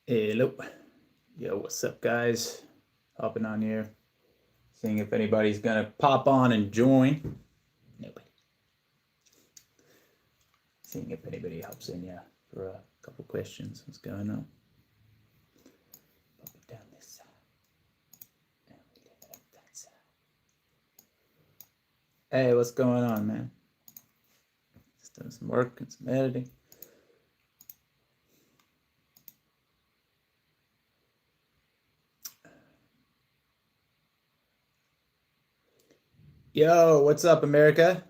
Hello. Yo, what's up, guys? Hopping on here. Seeing if anybody's going to pop on and join. Nobody. Seeing if anybody hops in, yeah, for a couple questions. What's going on? Pop it down this side. And we leave it up that side. Hey, what's going on, man? Just doing some work and some editing. Yo, what's up, America?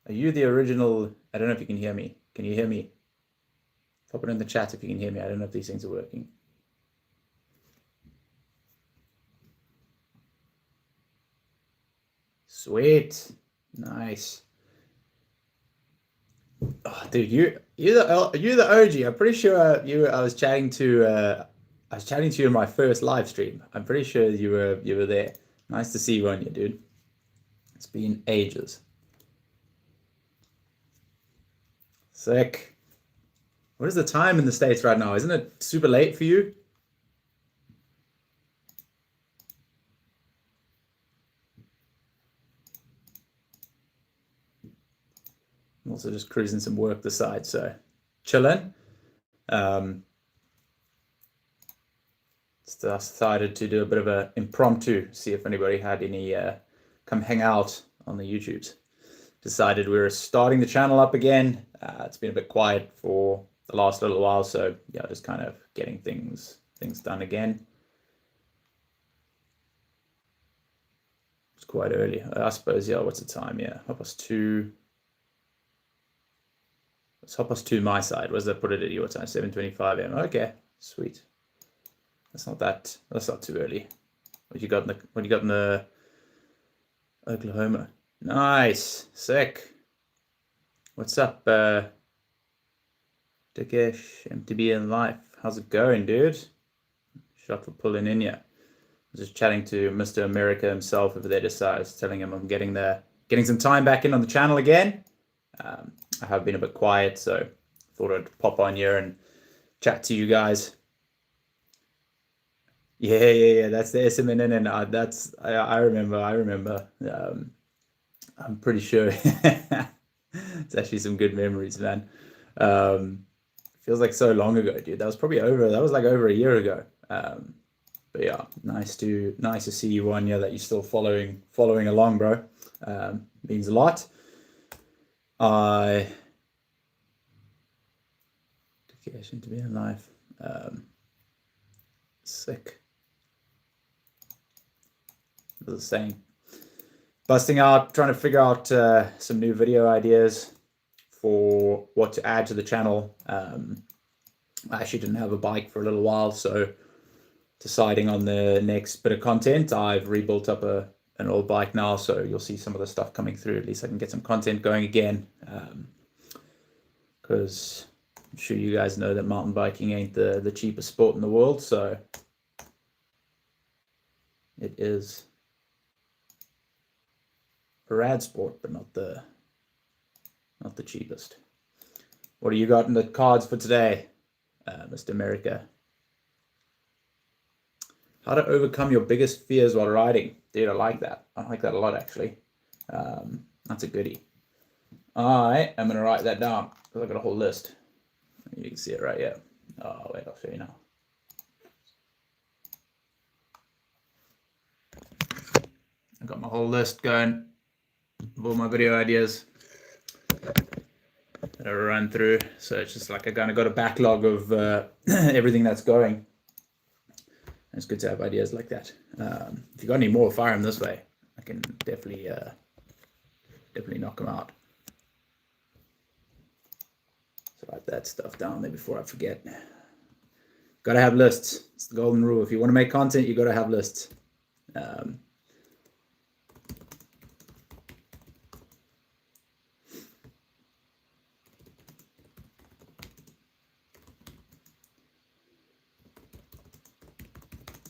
Are you the original? I don't know if you can hear me. Can you hear me? Pop it in the chat if you can hear me. I don't know if these things are working. Sweet. Nice. Oh, dude, you're the OG. I'm pretty sure I was chatting to you in my first live stream. I'm pretty sure you were there. Nice to see you on here, dude. It's been ages. Sick. What is the time in the States right now? Isn't it super late for you? I'm also just cruising some work this side, so chilling. Decided to do a bit of an impromptu, see if anybody had any come hang out on the YouTubes. Decided we were starting the channel up again. It's been a bit quiet for the last little while, so yeah, just kind of getting things done again. It's quite early, I suppose. Yeah, what's the time? Yeah, 2:30. It's 2:30 my side. Where's that put it at your time? 7:25 a.m. Okay, sweet. That's not too early. What you got in the Oklahoma? Nice, sick. What's up, Dickish, MTB in life? How's it going, dude? Shot for pulling in ya. I was just chatting to Mr. America himself over there. I was telling him I'm getting some time back in on the channel again. I have been a bit quiet, so thought I'd pop on here and chat to you guys. Yeah. That's the SMNN, and I remember. I'm pretty sure it's actually some good memories, man. Feels like so long ago, dude. That was like over a year ago. But yeah, nice to see you on here, that you're still following along, bro. Means a lot. Dedication to be in life. Sick. The same. Busting out, trying to figure out some new video ideas for what to add to the channel. I actually didn't have a bike for a little while, so deciding on the next bit of content. I've rebuilt up an old bike now, so you'll see some of the stuff coming through. At least I can get some content going again, because I'm sure you guys know that mountain biking ain't the cheapest sport in the world, so it is a rad sport, but not the cheapest. What do you got in the cards for today, Mr. America? How to overcome your biggest fears while riding. Dude, I like that. I like that a lot, actually. That's a goodie. I am going to write that down because I've got a whole list. You can see it right here. Oh, wait, I'll show you now. I've got my whole list going of all my video ideas that I run through. So it's just like I kind of got a backlog of everything that's going. It's good to have ideas like that. If you got any more, fire them this way. I can definitely knock them out. So write that stuff down there before I forget. Got to have lists. It's the golden rule. If you want to make content, you got to have lists.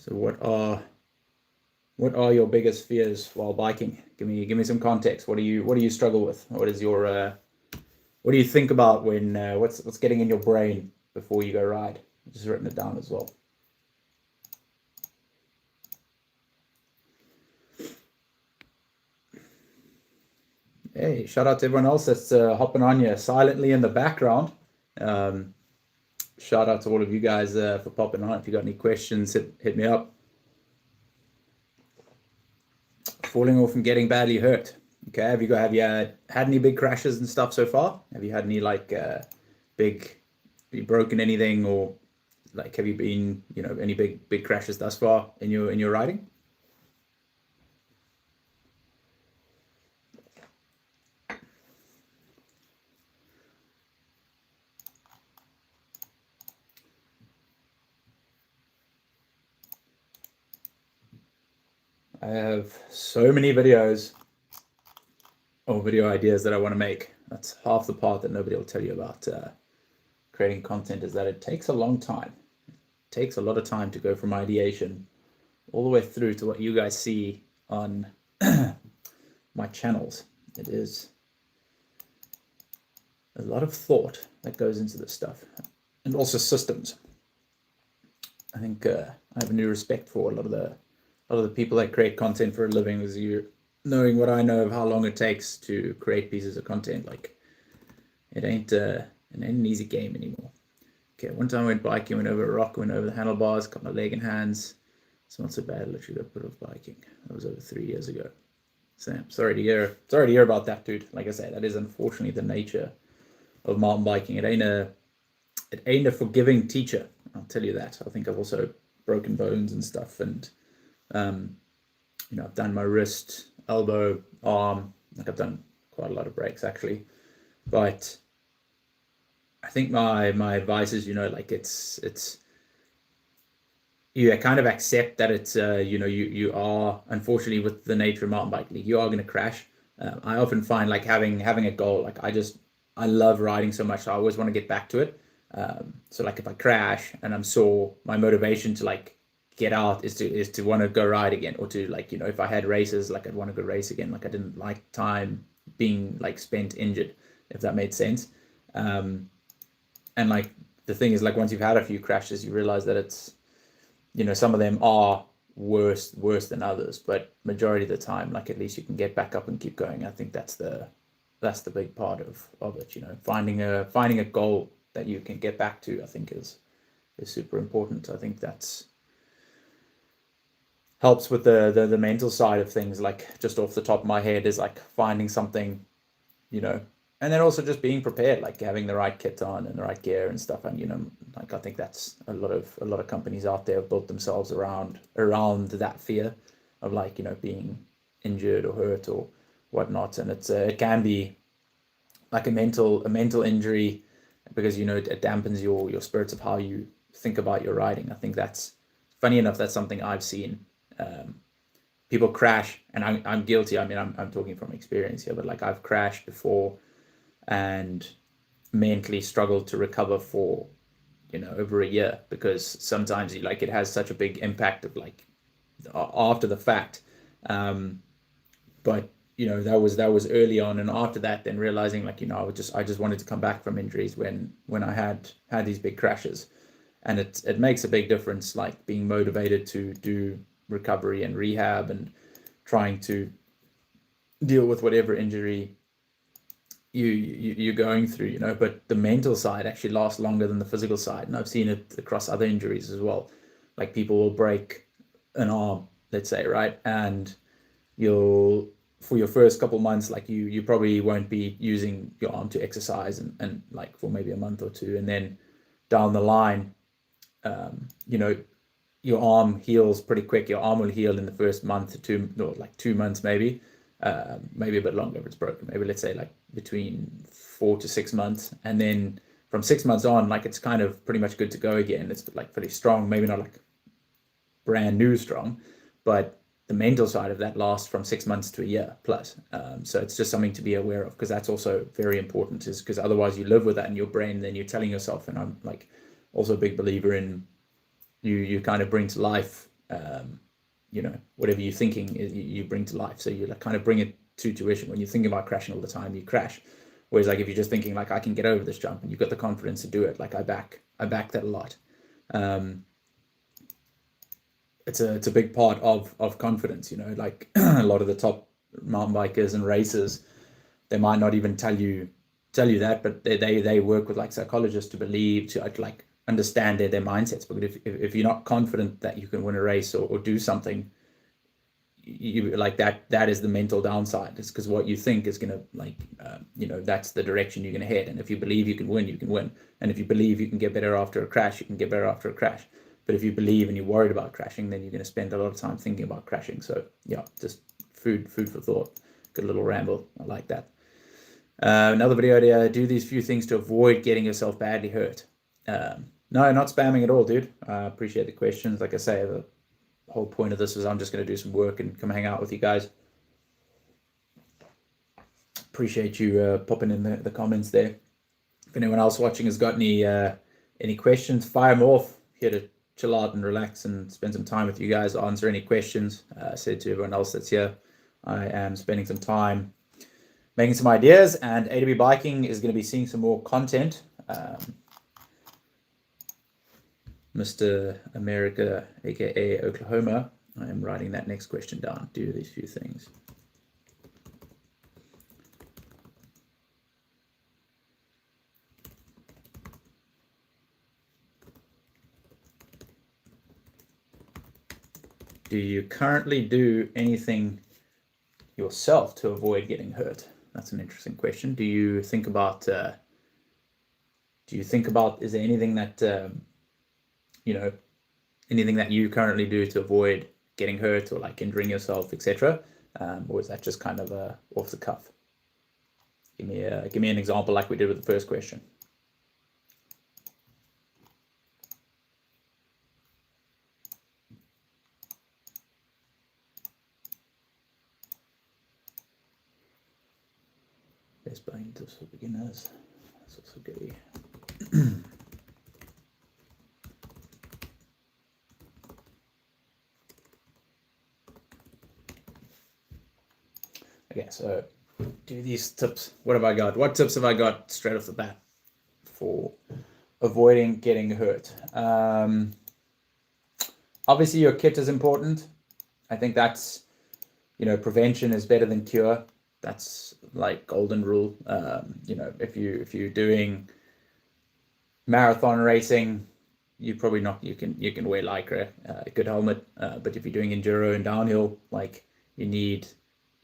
So what are your biggest fears while biking? Give me some context. What do you struggle with? What do you think about when what's getting in your brain before you go ride? I've just written it down as well. Hey, shout out to everyone else that's hopping on here silently in the background. Um, Shout out to all of you guys for popping on. If you got any questions, hit me up. Falling off and getting badly hurt. Okay, have you had any big crashes and stuff so far? Have you had any like big, have you broken anything, or like have you been, any big crashes thus far in your riding? I have so many videos or video ideas that I want to make. That's half the part that nobody will tell you about creating content, is that it takes a long time. It takes a lot of time to go from ideation all the way through to what you guys see on my channels. It is a lot of thought that goes into this stuff, and also systems. I think I have a new respect for a lot of the people that create content for a living, is you knowing what I know of how long it takes to create pieces of content. Like it ain't an easy game anymore. Okay, one time I went biking, went over a rock, went over the handlebars, cut my leg and hands. It's not so bad. Literally got put off biking. That was over 3 years ago. So sorry to hear about that, dude. Like I said, that is unfortunately the nature of mountain biking. It ain't a forgiving teacher. I'll tell you that. I think I've also broken bones and stuff, and I've done my wrist, elbow, arm. Like I've done quite a lot of breaks actually, but I think my advice is, like it's you kind of accept that it's you are, unfortunately, with the nature of mountain biking, you are going to crash. I often find like having a goal, like I love riding so much, so I always want to get back to it. So like if I crash and I'm sore, my motivation to like get out is to want to go ride again, or to like, if I had races, like I'd want to go race again. Like I didn't like time being like spent injured, if that made sense. And like the thing is, like once you've had a few crashes, you realize that it's, some of them are worse than others, but majority of the time, like at least you can get back up and keep going. I think that's the big part of it. Finding a goal that you can get back to, I think is super important. I think that's helps with the mental side of things. Like just off the top of my head is like finding something, and then also just being prepared, like having the right kit on and the right gear and stuff. And like I think that's a lot of companies out there have built themselves around that fear of like, being injured or hurt or whatnot. And it can be like a mental injury, because it dampens your spirits of how you think about your riding. I think that's funny enough, that's something I've seen. People crash, and I'm guilty. I mean, I'm talking from experience here, but like I've crashed before and mentally struggled to recover for over a year, because sometimes it has such a big impact of like after the fact. But that was early on, and after that, then realizing like I just wanted to come back from injuries when I had these big crashes, and it makes a big difference, like being motivated to do recovery and rehab and trying to deal with whatever injury you're going through. But the mental side actually lasts longer than the physical side, and I've seen it across other injuries as well. Like people will break an arm, let's say, right, and you'll, for your first couple months, like you probably won't be using your arm to exercise, and like for maybe a month or two, and then down the line, um, you know your arm heals pretty quick. Your arm will heal in the first month or two, or like 2 months maybe, maybe a bit longer if it's broken. Maybe let's say like between 4 to 6 months, and then from 6 months on, like it's kind of pretty much good to go again. It's like pretty strong, maybe not like brand new strong, but the mental side of that lasts from 6 months to a year plus. So it's just something to be aware of, because that's also very important, is because otherwise you live with that in your brain, then you're telling yourself, and I'm like also a big believer in you kind of bring to life, whatever you're thinking you bring to life. So you like kind of bring it to tuition. When you're thinking about crashing all the time, you crash. Whereas like if you're just thinking like I can get over this jump, and you've got the confidence to do it, like I back that a lot. It's a big part of confidence, like a lot of the top mountain bikers and racers, they might not even tell you that, but they work with like psychologists to like understand their mindsets. But if you're not confident that you can win a race or do something, you like that is the mental downside. It's because what you think is going to like that's the direction you're going to head. And if you believe you can win, and if you believe you can get better after a crash, you can get better after a crash. But if you believe and you're worried about crashing, then you're going to spend a lot of time thinking about crashing. So yeah, just food for thought. Good little ramble. I like that. Another video idea: do these few things to avoid getting yourself badly hurt. No, not spamming at all, dude. I appreciate the questions. Like I say, the whole point of this is I'm just going to do some work and come hang out with you guys. Appreciate you popping in the comments there. If anyone else watching has got any questions, fire them off. Here to chill out and relax and spend some time with you guys, answer any questions. I said to everyone else that's here, I am spending some time making some ideas, and A2B Biking is going to be seeing some more content. Mr. America, aka Oklahoma, I am writing that next question down. Do these few things. Do you currently do anything yourself to avoid getting hurt? That's an interesting question. Do you think about, is there anything that, anything that you currently do to avoid getting hurt or like injuring yourself, etc.? Or is that just kind of off the cuff? Give me an example like we did with the first question. Best playing tips for beginners. That's also good. Okay, so do these tips. What have I got? What tips have I got straight off the bat for avoiding getting hurt? Obviously, your kit is important. I think that's, prevention is better than cure. That's like golden rule. If you're doing marathon racing, you probably not, you can wear Lycra, a good helmet. But if you're doing enduro and downhill, like you need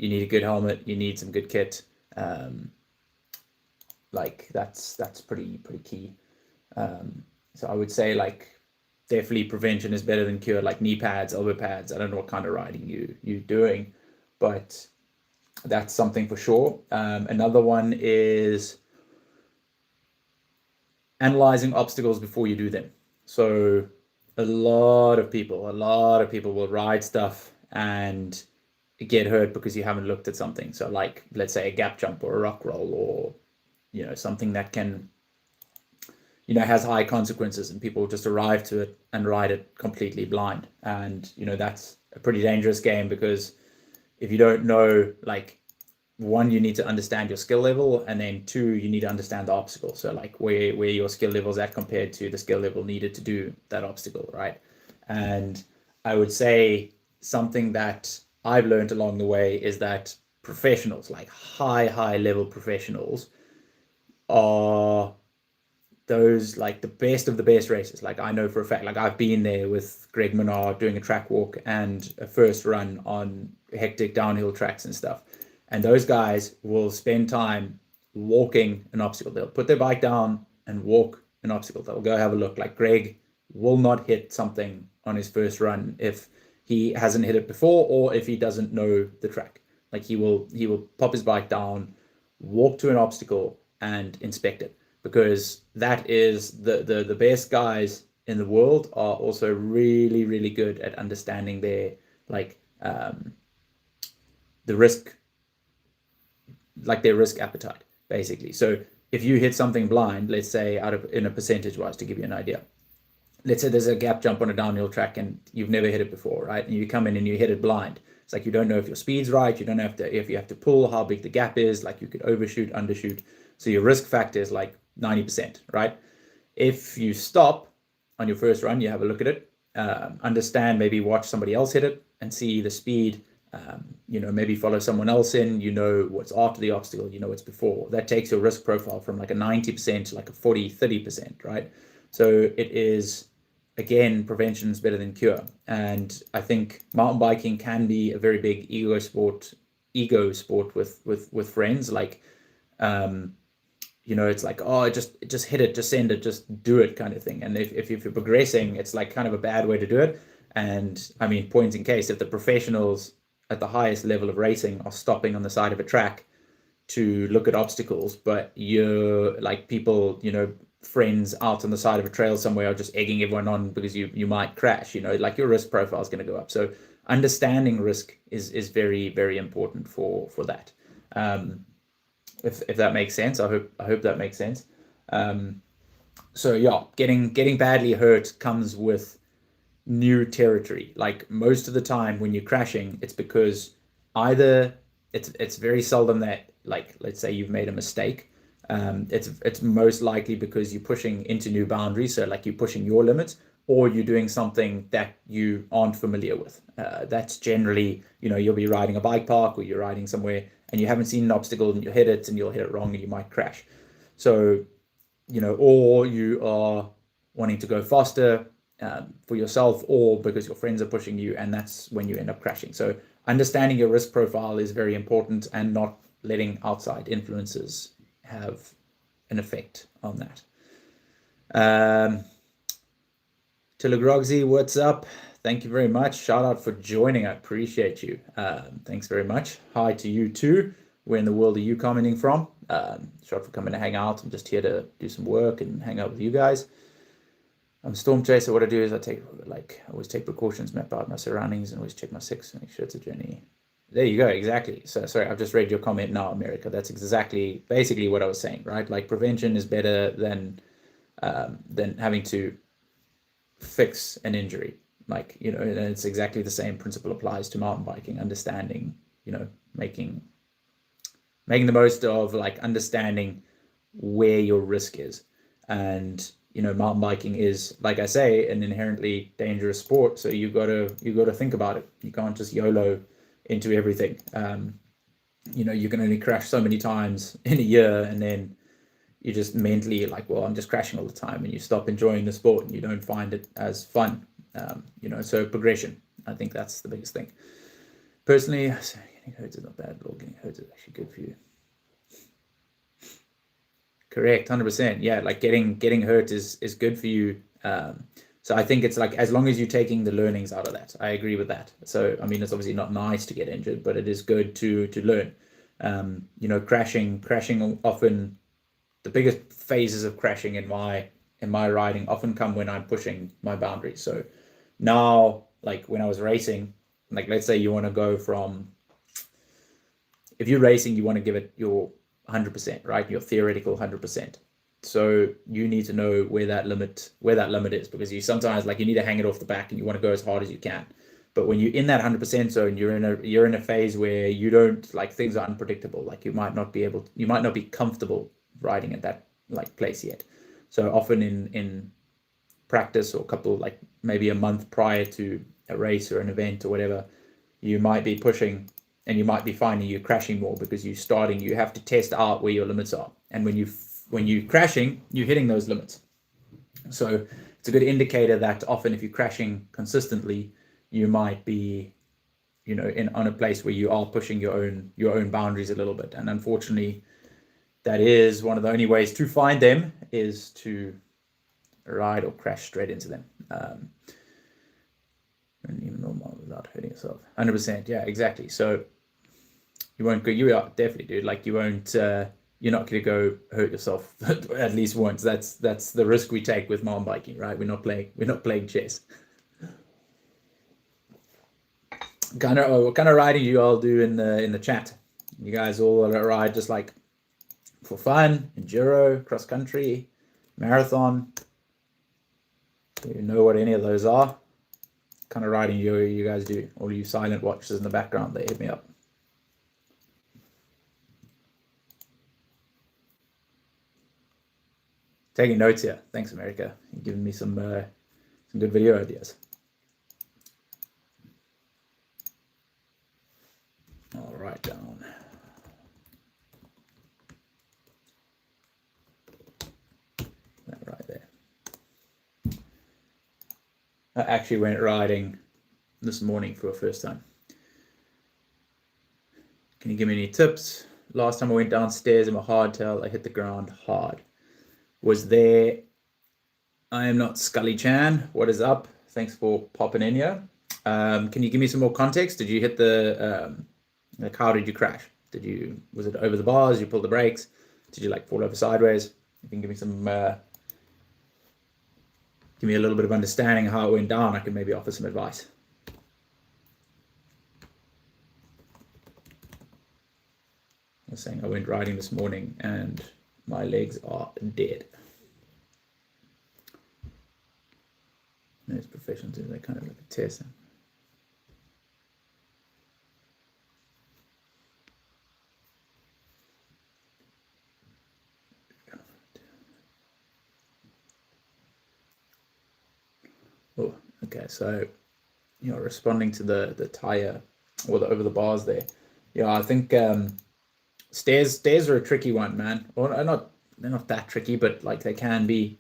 a good helmet, you need some good kit. Like that's pretty key. So I would say like definitely prevention is better than cure, like knee pads, elbow pads. I don't know what kind of riding you're doing, but that's something for sure. Another one is analyzing obstacles before you do them. So a lot of people will ride stuff and get hurt because you haven't looked at something. So like, let's say a gap jump or a rock roll, or something that can has high consequences, and people just arrive to it and ride it completely blind. And that's a pretty dangerous game, because if you don't know, like, one, you need to understand your skill level, and then two, you need to understand the obstacle. So like where your skill level is at compared to the skill level needed to do that obstacle, right? And I would say something that I've learned along the way is that professionals, like high level professionals, are those like the best of the best racers. Like I know for a fact, like I've been there with Greg Menard doing a track walk and a first run on hectic downhill tracks and stuff. And those guys will spend time walking an obstacle. They'll put their bike down and walk an obstacle. They'll go have a look. Like Greg will not hit something on his first run if he hasn't hit it before, or if he doesn't know the track. Like he will pop his bike down, walk to an obstacle and inspect it, because that is the best guys in the world are also really good at understanding their like the risk, like their risk appetite, basically. So if you hit something blind, let's say in a percentage wise, to give you an idea, let's say there's a gap jump on a downhill track and you've never hit it before, right? And you come in and you hit it blind. It's like you don't know if your speed's right. You don't know if you have to pull, how big the gap is. Like you could overshoot, undershoot. So your risk factor is like 90%, right? If you stop on your first run, you have a look at it, understand, maybe watch somebody else hit it and see the speed maybe follow someone else in, what's after the obstacle, what's before. That takes your risk profile from like a 90% to like a 40, 30%, right? So it is, again, prevention is better than cure. And I think mountain biking can be a very big ego sport with friends. Like, it's like, oh, just hit it, just send it, just do it kind of thing. And if you're progressing, it's like kind of a bad way to do it. And I mean, point in case, if the professionals at the highest level of racing are stopping on the side of a track to look at obstacles, but you're like people, friends out on the side of a trail somewhere are just egging everyone on because you might crash, like your risk profile is going to go up. So understanding risk is very, very important for that. If that makes sense. I hope that makes sense. So yeah, getting badly hurt comes with new territory. Like most of the time when you're crashing, it's because either it's very seldom that, like, let's say you've made a mistake. It's most likely because you're pushing into new boundaries, so like you're pushing your limits, or you're doing something that you aren't familiar with. That's generally, you'll be riding a bike park or you're riding somewhere and you haven't seen an obstacle and you hit it and you'll hit it wrong and you might crash. So, or you are wanting to go faster for yourself, or because your friends are pushing you, and that's when you end up crashing. So understanding your risk profile is very important, and not letting outside influences have an effect on that. Tilagrogzi, what's up? Thank you very much. Shout out for joining. I appreciate you. Thanks very much. Hi to you too. Where in the world are you commenting from? Shout out for coming to hang out. I'm just here to do some work and hang out with you guys. I'm Storm Chaser. What I do is I always take precautions, map out my surroundings, and always check my six, make sure it's a journey. There you go. Exactly. So sorry, I've just read your comment now, America. That's basically what I was saying, right? Like prevention is better than having to fix an injury. Like, and it's exactly the same principle applies to mountain biking. Understanding, making the most of, like, understanding where your risk is. And mountain biking is, like I say, an inherently dangerous sport. So you gotta think about it. You can't just YOLO into everything. You can only crash so many times in a year, and then you just mentally like, well, I'm just crashing all the time, and you stop enjoying the sport and you don't find it as fun. So progression, I think that's the biggest thing. Personally, getting hurt is not bad, but getting hurt is actually good for you. Correct, 100%. Yeah, like getting hurt is good for you. So I think it's like, as long as you're taking the learnings out of that, I agree with that. So I mean, it's obviously not nice to get injured, but it is good to learn. Crashing often, the biggest phases of crashing in my riding often come when I'm pushing my boundaries. So now, like when I was racing, like let's say you want to go from, if you're racing, you want to give it your 100%, right? Your theoretical 100%. So you need to know where that limit is, because you sometimes, like, you need to hang it off the back and you want to go as hard as you can. But when you're in that 100% zone, you're in a phase where you don't, like, things are unpredictable. Like you might not be comfortable riding at that, like, place yet. So often in practice, or like maybe a month prior to a race or an event or whatever, you might be pushing and you might be finding you're crashing more because you have to test out where your limits are. And when you're crashing, you're hitting those limits. So it's a good indicator that often if you're crashing consistently, you might be, on a place where you are pushing your own boundaries a little bit. And unfortunately, that is one of the only ways to find them, is to ride or crash straight into them. And even normal without hurting yourself. 100%. Yeah, exactly. So you are definitely, dude. Like you won't, you're not going to go hurt yourself at least once. That's the risk we take with mountain biking, right? We're not playing chess. What kind of riding you all do in the chat? You guys all ride just like for fun, enduro, cross country, marathon? Do you know what any of those are? What kind of riding you guys do? Or you silent watchers in the background that hit me up? Taking notes here. Thanks, America. You're giving me some good video ideas. I'll write down. That right there. I actually went riding this morning for the first time. Can you give me any tips? Last time I went downstairs in my hardtail, I hit the ground hard. Was there... I am not Scully Chan. What is up? Thanks for popping in here. Can you give me some more context? Did you hit the... like, how did you crash? Was it over the bars? You pulled the brakes? Did you like fall over sideways? You can give me some... give me a little bit of understanding of how it went down. I can maybe offer some advice. I was saying I went riding this morning and my legs are dead. Those professionals do that kind of like a test. Oh, okay. So, responding to the tire or the over the bars there. Yeah, I think stairs are a tricky one, man. Or they're not that tricky, but like they can be.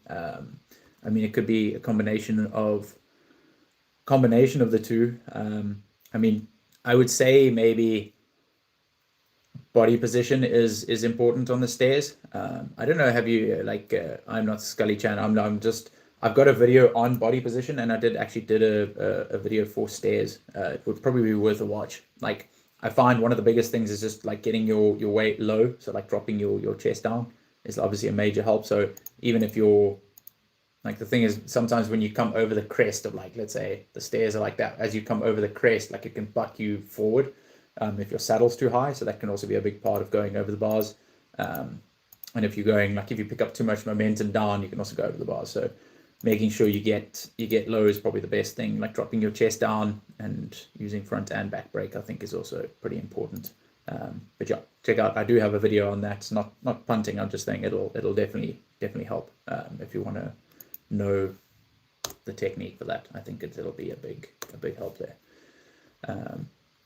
I mean, it could be a combination of the two. I mean, I would say maybe body position is important on the stairs. I don't know. Have you I'm not Scully Chan. I've got a video on body position, and I did a video for stairs. It would probably be worth a watch. Like, I find one of the biggest things is just like getting your weight low. So like dropping your chest down is obviously a major help. So even if you're like, the thing is, sometimes when you come over the crest of, like, let's say the stairs are like that, as you come over the crest, like, it can buck you forward if your saddle's too high. So that can also be a big part of going over the bars. And if you're going, like, if you pick up too much momentum down, you can also go over the bars. So making sure you get low is probably the best thing. Like dropping your chest down and using front and back brake, I think, is also pretty important. But yeah, check out. I do have a video on that. It's not punting. I'm just saying it'll definitely help if you want to know the technique for that. I think it'll be a big help there.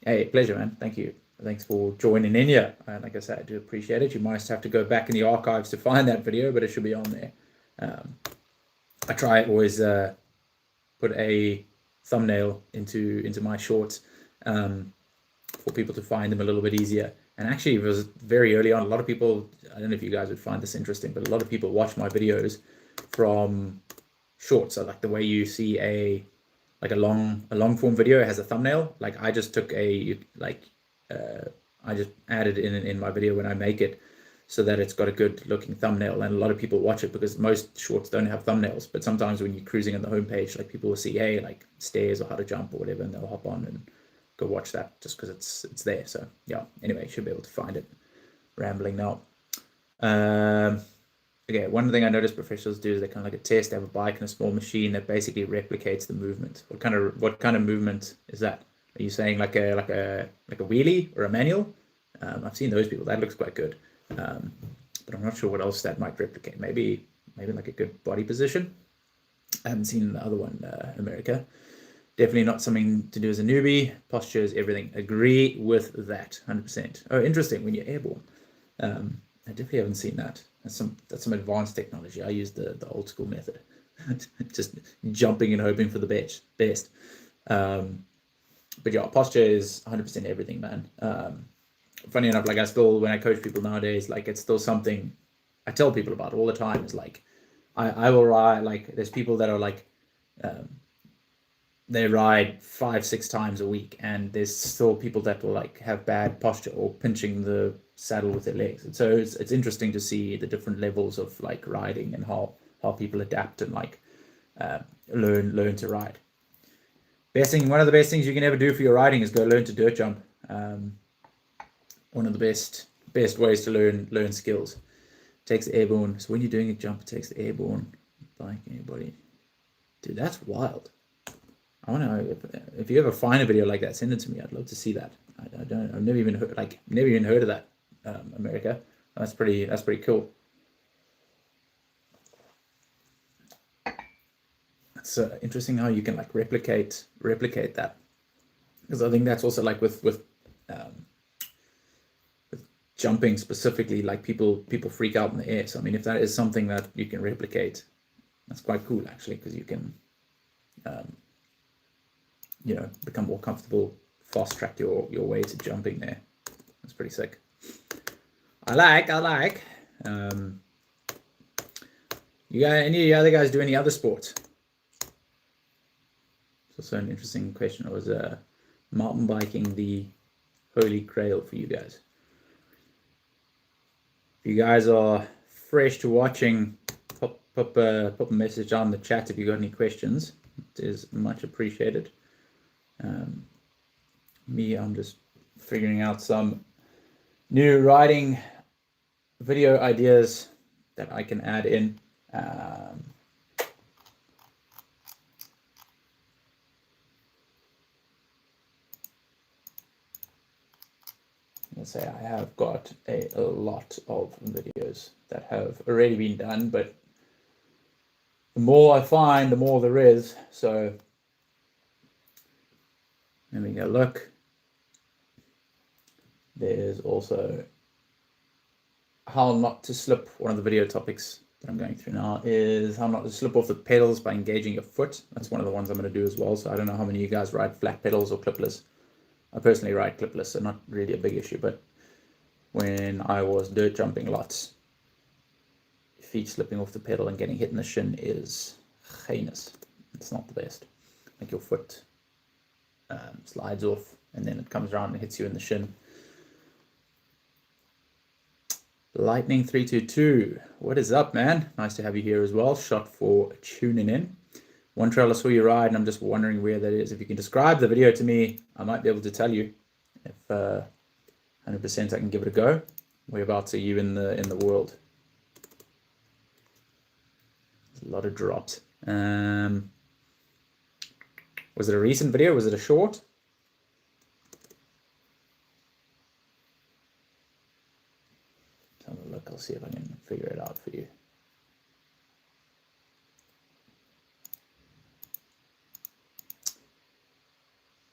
Hey, pleasure, man. Thank you. Thanks for joining in here. Like I said, I do appreciate it. You might have to go back in the archives to find that video, but it should be on there. I try always put a thumbnail into my shorts for people to find them a little bit easier. And actually, it was very early on. A lot of people, I don't know if you guys would find this interesting, but a lot of people watch my videos from shorts. So like the way you see a long form video has a thumbnail. Like, I just took I just added in my video when I make it, so that it's got a good looking thumbnail. And a lot of people watch it because most shorts don't have thumbnails. But sometimes when you're cruising on the homepage, like, people will see, hey, like stairs or how to jump or whatever, and they'll hop on and go watch that just because it's there. So yeah, anyway, you should be able to find it. Rambling now. Okay, one thing I noticed professionals do is they kind of like a test. They have a bike and a small machine that basically replicates the movement. What kind of movement is that? Are you saying like a wheelie or a manual? I've seen those people. That looks quite good. But I'm not sure what else that might replicate. Maybe like a good body position. I haven't seen the other one, America. Definitely not something to do as a newbie. Posture is everything. Agree with that, 100%. Oh, interesting. When you're airborne, I definitely haven't seen that. That's some advanced technology. I use the old school method, just jumping and hoping for the best. But yeah, posture is 100% everything, man. Funny enough, like, when I coach people nowadays, like, it's still something I tell people about all the time. Is like, I will ride, like, there's people that are like, they ride 5-6 times a week, and there's still people that will like have bad posture or pinching the saddle with their legs. And so it's interesting to see the different levels of like riding and how people adapt and like learn to ride. One of the best things you can ever do for your riding is go learn to dirt jump. One of the best ways to learn skills. Takes the airborne. So when you're doing a jump, it takes the airborne bike anybody. Dude, that's wild. I want to know if you ever find a video like that, send it to me. I'd love to see that. I've never even heard of that. America. That's pretty cool. It's interesting how you can like replicate that, because I think that's also like with jumping specifically, like people freak out in the air. So I mean, if that is something that you can replicate, that's quite cool actually, because you can you know, become more comfortable, fast track your way to jumping there. That's pretty sick. I like. You got any other guys do any other sports? It's also an interesting question. Was mountain biking the holy grail for you guys? If you guys are fresh to watching, pop a message on the chat if you got any questions. It is much appreciated. I'm just figuring out some new riding video ideas that I can add in. Let's say I have got a lot of videos that have already been done, but the more I find, the more there is. So let me go look. There's also how not to slip. One of the video topics that I'm going through now is how not to slip off the pedals by engaging your foot. That's one of the ones I'm going to do as well. So I don't know how many of you guys ride flat pedals or clipless. I personally ride clipless, so not really a big issue. But when I was dirt jumping lots, feet slipping off the pedal and getting hit in the shin is heinous. It's not the best. Like your foot slides off and then it comes around and hits you in the shin. Lightning 322, what is up, man? Nice to have you here as well. Shot for tuning in. One trail I saw you ride, and I'm just wondering where that is. If you can describe the video to me, I might be able to tell you. If 100% I can give it a go. Whereabouts are you in the world? There's a lot of drops. Was it a recent video? Was it a short? Let's have a look. I'll see if I can figure it out for you.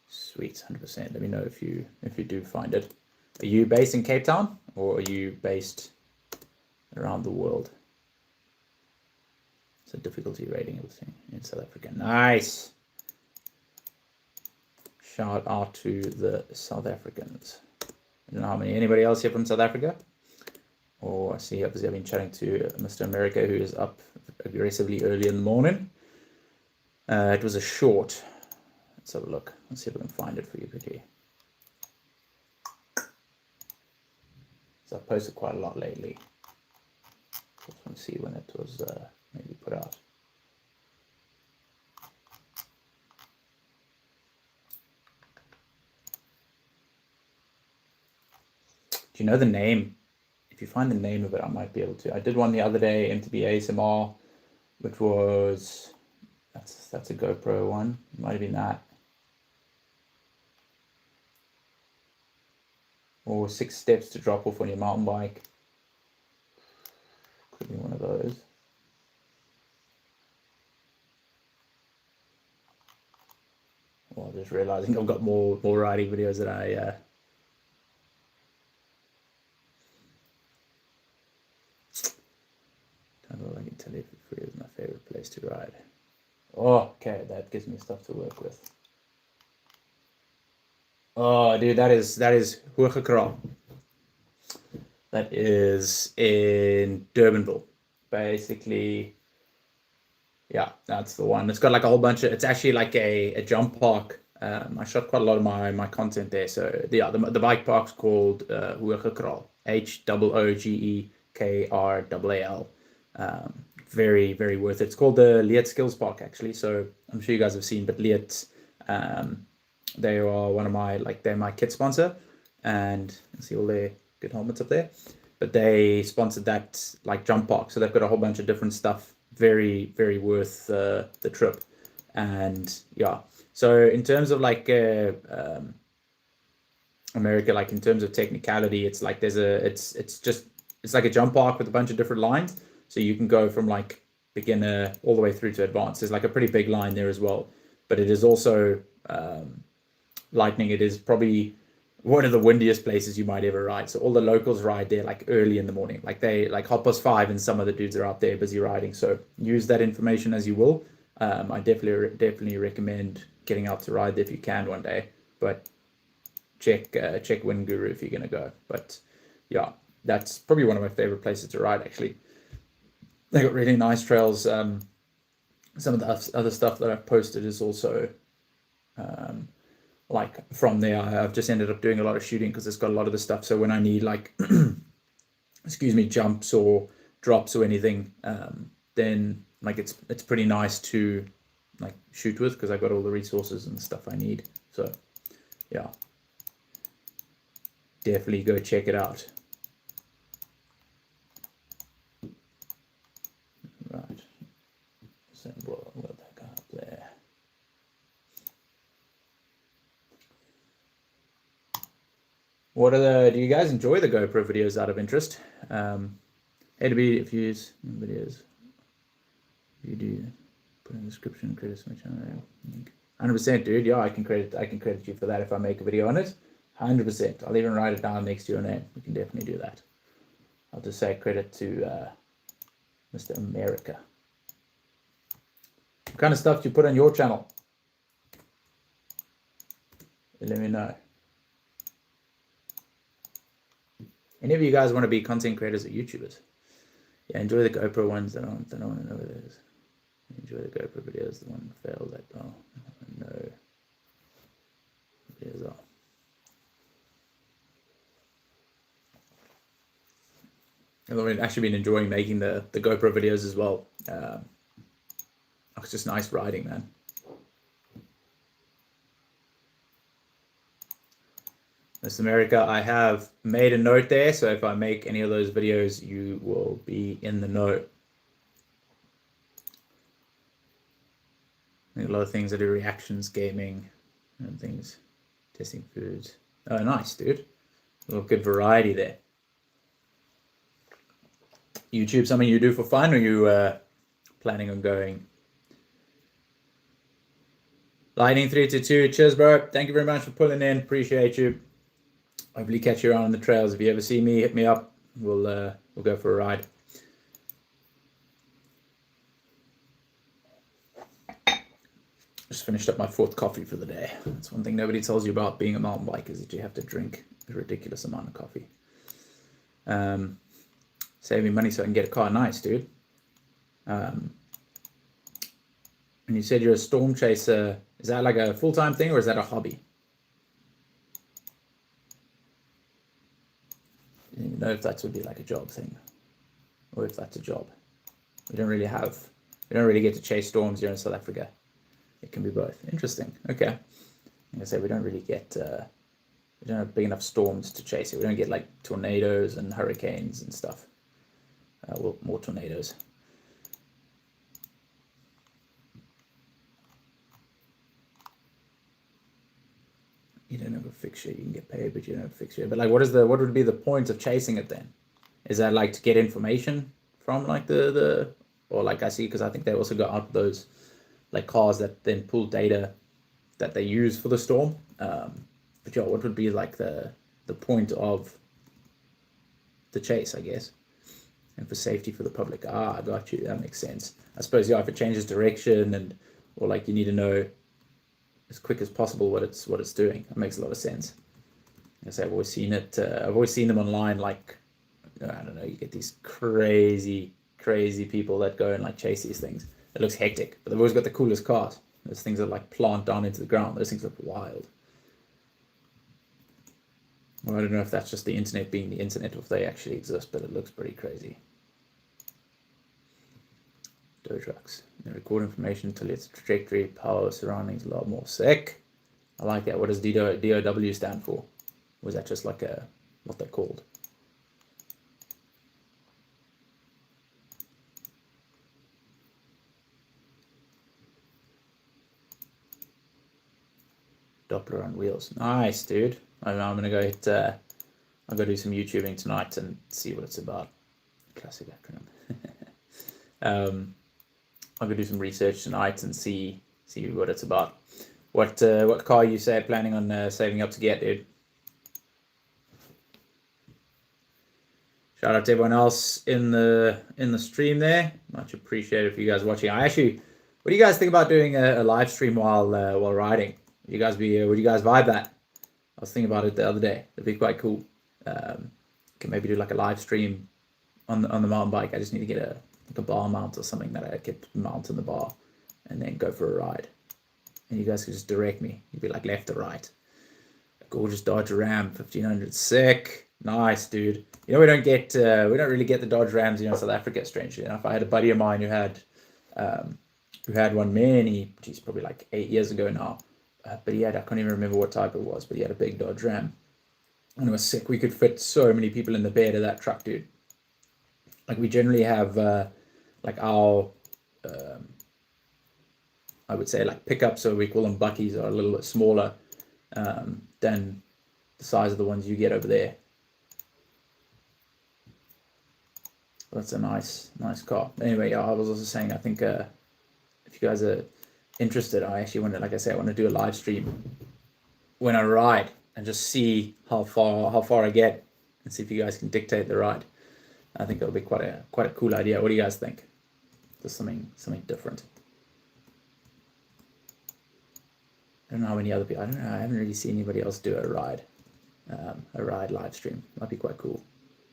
Sweet, 100%. Let me know if you do find it. Are you based in Cape Town or are you based around the world? It's a difficulty rating everything in South Africa. Nice. Shout out to the South Africans. I don't know how many. Anybody else here from South Africa? Or I see obviously I've been chatting to Mr. America, who is up aggressively early in the morning. It was a short. Let's have a look. Let's see if I can find it for you quickly. So I've posted quite a lot lately. Just want to see when it was maybe put out. Do you know the name? If you find the name of it, I might be able to. I did one the other day, A2B ASMR, which was, that's a GoPro one. It might have been that. Or 6 steps to drop off on your mountain bike. Could be one of those. Well, just realizing I've got more riding videos that I I don't know if I can tell you if it is my favorite place to ride. Oh, okay, that gives me stuff to work with. Oh, dude, that is Hoogekral. That is in Durbanville. Basically, yeah, that's the one. It's got like a whole bunch of, it's actually like a jump park. I shot quite a lot of my content there. So yeah, the bike park's called Hoogekral. HOOGEKRAAL. Very, very worth it. It's called the Leet Skills Park, actually. So I'm sure you guys have seen, but Leet, they are one of my, like, they're my kit sponsor, and you see all their good helmets up there. But they sponsored that like jump park, so they've got a whole bunch of different stuff. Very, very worth the trip. And yeah, so in terms of like America, like in terms of technicality, it's like there's it's like a jump park with a bunch of different lines. So you can go from like beginner all the way through to advanced. There's like a pretty big line there as well. But it is also lightning. It is probably one of the windiest places you might ever ride. So all the locals ride there like early in the morning, like 5:30, and some of the dudes are out there busy riding. So use that information as you will. I definitely recommend getting out to ride there if you can one day. But check Wind Guru if you're gonna go. But yeah, that's probably one of my favorite places to ride. Actually, they got really nice trails. Some of the other stuff that I've posted is also like from there. I've just ended up doing a lot of shooting because it's got a lot of the stuff. So when I need like excuse me, jumps or drops or anything, then like it's pretty nice to like shoot with because I've got all the resources and stuff I need. So yeah, definitely go check it out. Right, so we'll that guy up there. What are the? Do you guys enjoy the GoPro videos out of interest? A2B, if you use videos, you do put in the description, credit my channel. 100%, dude. Yeah, I can credit you for that if I make a video on it. 100%. I'll even write it down next to your name. We can definitely do that. I'll just say credit to Mr. America. What kind of stuff do you put on your channel? Let me know. Any of you guys want to be content creators or YouTubers? Yeah, enjoy the GoPro ones. I don't want to know what it is. Enjoy the GoPro videos. The one failed that. Oh no. Videos are. I've actually been enjoying making the GoPro videos as well. It's just nice riding, man. Miss America, I have made a note there, so if I make any of those videos, you will be in the know. A lot of things I do, reactions, gaming, and things, testing foods. Oh, nice, dude. A little good variety there. YouTube, something you do for fun, or you planning on going? Lightning 322, cheers, bro. Thank you very much for pulling in. Appreciate you. Hopefully catch you around on the trails. If you ever see me, hit me up. We'll go for a ride. Just finished up my 4th coffee for the day. That's one thing nobody tells you about being a mountain biker is that you have to drink a ridiculous amount of coffee. Save me money so I can get a car. Nice, dude. And you said you're a storm chaser. Is that like a full-time thing or is that a hobby? I don't even know if that would be like a job thing or if that's a job. We don't really get to chase storms here in South Africa. It can be both. Interesting. Okay. Like I say, we don't really get, we don't have big enough storms to chase it. We don't get like tornadoes and hurricanes and stuff. Well, more tornadoes. You don't have a fixture. You can get paid, but you don't have a fixture. But like, what would be the point of chasing it then? Is that like to get information from like or like I see, because I think they also got out those like cars that then pull data that they use for the storm. But yeah, what would be like the point of the chase, I guess, and for safety for the public? I got you. That makes sense. I suppose, yeah, if it changes direction or like you need to know as quick as possible what it's doing. That makes a lot of sense. I say I've always seen it. I've always seen them online. Like, I don't know, you get these crazy people that go and like chase these things. It looks hectic, but they've always got the coolest cars. Those things that like plant down into the ground. Those things look wild. Well, I don't know if that's just the internet being the internet or if they actually exist, but it looks pretty crazy. Tow trucks. They record information until its trajectory, power, surroundings, a lot more. Sick. I like that. What does DOW stand for? Was that just like what they're called? Doppler on wheels. Nice, dude. I don't know, I'm gonna go hit. I'll go do some YouTubing tonight and see what it's about. Classic acronym. I'll go do some research tonight and see what it's about. What car you say planning on saving up to get, dude? Shout out to everyone else in the stream there. Much appreciated for you guys watching. What do you guys think about doing a live stream while riding? Would you guys vibe that? I was thinking about it the other day. It'd be quite cool. Can maybe do like a live stream on the mountain bike. I just need to get a bar mount or something that I could mount on the bar, and then go for a ride. And you guys could just direct me. You'd be like left or right. A gorgeous Dodge Ram 1500, sick, nice, dude. You know, we don't really get the Dodge Rams, in South Africa, strangely enough. I had a buddy of mine who had one geez, probably like 8 years ago now. But I can't even remember what type it was, but he had a big Dodge Ram. And it was sick. We could fit so many people in the bed of that truck, dude. Like, we generally have, like our, I would say like pickups, so we call them buckies, are a little bit smaller than the size of the ones you get over there. That's a nice car. Anyway, I was also saying, I think if you guys are interested, I actually want to, like I say, I want to do a live stream when I ride and just see how far I get, and see if you guys can dictate the ride. I think it'll be quite a cool idea. What do you guys think? Just something different. I don't know how many other people. I don't know. I haven't really seen anybody else do a ride live stream. Might be quite cool.